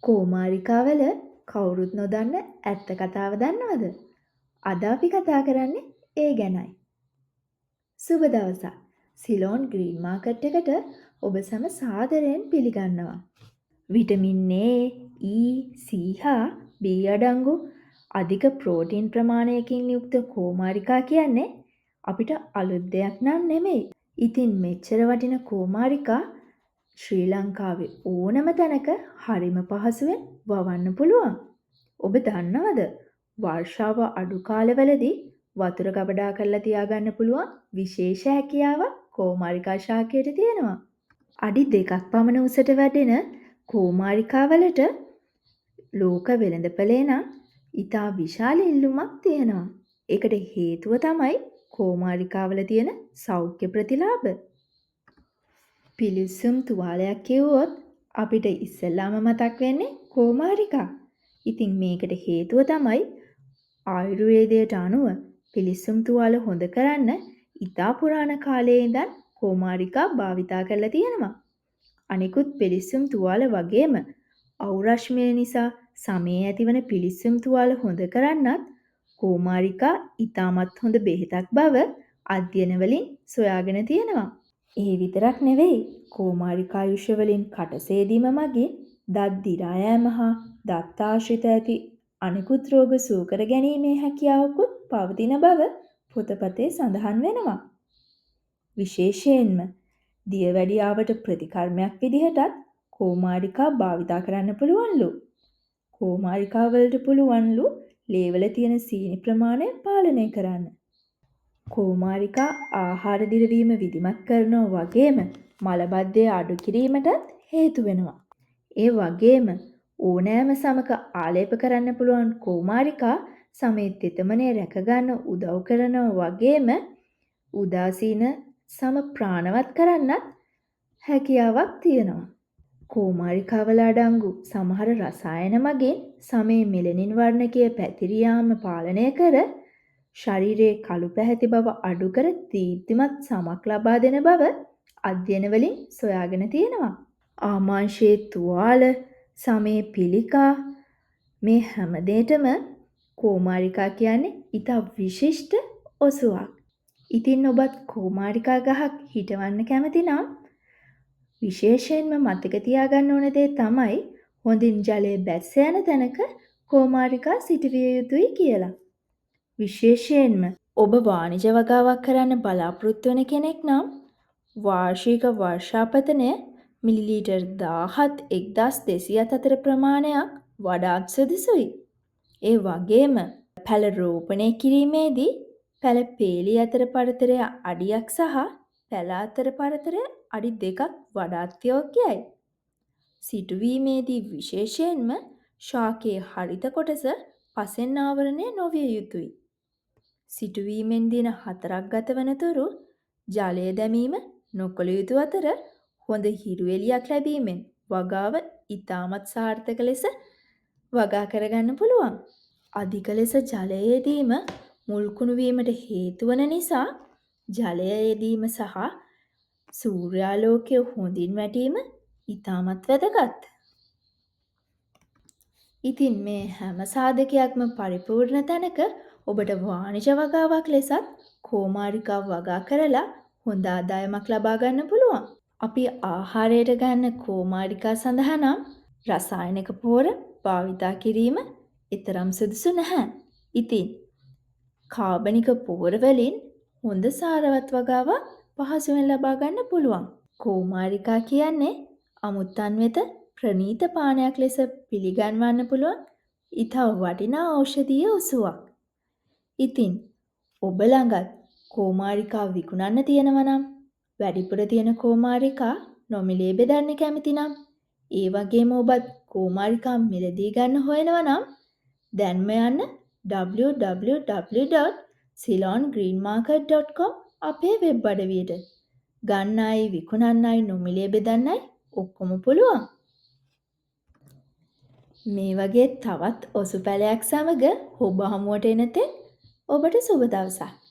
කෝමාරිකාවල කවුරුත් නොදන්න ඇත්ත කතාව දන්නවද? අද අපි කතා කරන්නේ ඒ ගැනයි. සුබ දවසක්. සිලෝන් ග්‍රීන් මාකට් එකට ඔබ සැම සාදරයෙන් පිළිගන්නවා. විටමින් A, E, C හා B අඩංගු අධික ප්‍රෝටීන් ප්‍රමාණයකින් යුක්ත කෝමාරිකා කියන්නේ අපිට අලුත් දෙයක් නම් නෙමෙයි. ඉතින් මෙච්චර වටින කෝමාරිකා ශ්‍රී ලංකාවේ ඕනම තැනක හරිම පහසුවෙන් වවන්න පුළුවන්. ඔබ දන්නවද? වර්ෂාව අඩු කාලවලදී වතුර ගබඩා කරලා තියාගන්න පුළුවන් විශේෂ හැකියාවක් කෝමාරිකා ශාකයට තියෙනවා. අඩි 2ක් පමණ උසට වැඩෙන කෝමාරිකාවලට ලෝක වෙළඳපොලේ නම් ඉතා විශාල ඉල්ලුමක් තියෙනවා. ඒකට හේතුව තමයි කෝමාරිකාවල තියෙන සෞඛ්‍ය ප්‍රතිලාභ. පිලිස්සුම් තුවාලයක් කිව්වොත් අපිට ඉස්සෙල්ලාම මතක් වෙන්නේ කෝමාරිකා. ඉතින් මේකට හේතුව තමයි ආයුර්වේදයට අනුව පිලිස්සුම් තුවාල හොඳ කරන්න ඉතා පුරාණ කාලයේ ඉඳන් කෝමාරිකා භාවිතා කරලා තියෙනවා. අනිකුත් පිලිස්සුම් තුවාල වගේම අවුරශ්මය නිසා සමේ ඇතිවන පිලිස්සුම් තුවාල හොඳ කරන්නත් කෝමාරිකා ඉතාමත් හොඳ බෙහෙතක් බව අධ්‍යයන වලින් සොයාගෙන තියෙනවා. ඒ විතරක් නෙවෙයි කෝමාරිකායුෂ වලින් කටසේදීම මගින් දත් දිරා යෑම හා දත් ආශ්‍රිත ඇති අනෙකුත් රෝග සුව කර ගැනීමේ හැකියාවකුත් පවතින බව පොතපතේ සඳහන් වෙනවා. විශේෂයෙන්ම දියවැඩියාවට ප්‍රතිකර්මයක් විදිහටත් කෝමාරිකා භාවිතා කරන්න පුළුවන්ලු. කෝමාරිකා වලට පුළුවන්ලු ලේවල තියෙන සීනි ප්‍රමාණය පාලනය කරන්න. කෝමාරිකා ආහාර දිරවීම විධිමත් කරනවා වගේම මලබද්ධය අඩු කිරීමටත් හේතු වෙනවා. ඒ වගේම ඕනෑම සමක ආලේප කරන්න පුළුවන් කෝමාරිකා සමේ තෙතමනය රැකගන්න උදව් කරනවා වගේම උදාසීන සම ප්‍රාණවත් කරන්නත් හැකියාවක් තියෙනවා. කෝමාරිකාවල අඩංගු සමහර රසායන මගින් සමේ මෙලනින් වර්ණකය පැතිරී යාම පාලනය කර ශරීරයේ කළු පැහැති බව අඩු කර දීප්තිමත් සමක් ලබා දෙන බව අධ්‍යයන වලින් සොයාගෙන තියෙනවා. ආමාශයේ තුවාල, සමේ පිළිකා මේ හැම දෙයකම කෝමාරිකා කියන්නේ ඉතා විශිෂ්ට ඔසුවක්. ඉතින් ඔබත් කෝමාරිකා ගහක් හිටවන්න කැමති නම් විශේෂයෙන්ම මතක තියාගන්න ඕන දේ තමයි හොඳින් ජලය බැස්ස යන තැනක කෝමාරිකා සිටවිය යුතුයි කියලා. විශේෂයෙන්ම ඔබ වාණිජ වගාවක් කරන්න බලාපොරොත්තු වෙන කෙනෙක් නම් වාර්ෂික වර්ෂාපතනය මිලිලීටර් 17,1204 ප්‍රමාණයක් වඩාත් සුදුසුයි. ඒ වගේම පැල රෝපණය කිරීමේදී පැල පේලි අතර පරතරය අඩියක් සහ පැල අතර පරතරය අඩි 2ක් වඩාත් යෝග්‍යයි. සිටුවීමේදී විශේෂයෙන්ම ශාකයේ හරිත කොටස පසෙන් ආවරණය නොවිය යුතුයි. සිටුවීමෙන් දින 4ක් ගත වන තුරු ජලය දැමීම නොකළ යුතු අතර හොඳ හිරු එළියක් ලැබීමෙන් වගාව ඉතාමත් සාර්ථක ලෙස වගා කරගන්න පුළුවන්. අධික ලෙස ජලය යෙදීම මුල්කුණු වීමට හේතු වන නිසා ජලය යෙදීම සහ සූර්යාලෝකය හොඳින් වැටීම ඉතාමත් වැදගත්. ඉතින් මේ හැම සාධකයක්ම පරිපූර්ණ තැනක ඔබට වාණිජ වගාවක් ලෙසත් කෝමාරිකා වගා කරලා හොඳ ආදායමක් ලබා ගන්න පුළුවන්. අපි ආහාරයට ගන්න කෝමාරිකා සඳහා නම් රසායනික පොහොර භාවිතා කිරීම ඊතරම් සුදුසු නැහැ. ඉතින් කාබනික පොහොර වලින් හොඳ සාරවත් වගාවක් පහසුවෙන් ලබා ගන්න පුළුවන්. කෝමාරිකා කියන්නේ අමුත්තන් වෙත ප්‍රණීත පානයක් ලෙස පිළිගන්වන්න පුළුවන් ඉතා වටිනා ඖෂධීය ඔසුවක්. ඉතින් ඔබ ළඟත් කෝමාරිකා විකුණන්න තියෙනවා නම් වැඩිපුර තියෙන කෝමාරිකා නොමිලේ බෙදන්න කැමති නම් ඒ වගේම ඔබත් කෝමාරිකා මිලදී ගන්න හොයනවා නම් දැන්ම යන්න www.ceylongreenmarket.com අපේ වෙබ් අඩවියට. ගන්නයි විකුණන්නයි නොමිලේ බෙදන්නයි ඔක්කොම පුළුවන්. මේ වගේ තවත් ඔසු පැලයක් සමග ඔබ හමුවට එනතෙක් ඔබට සුබ දවසක්.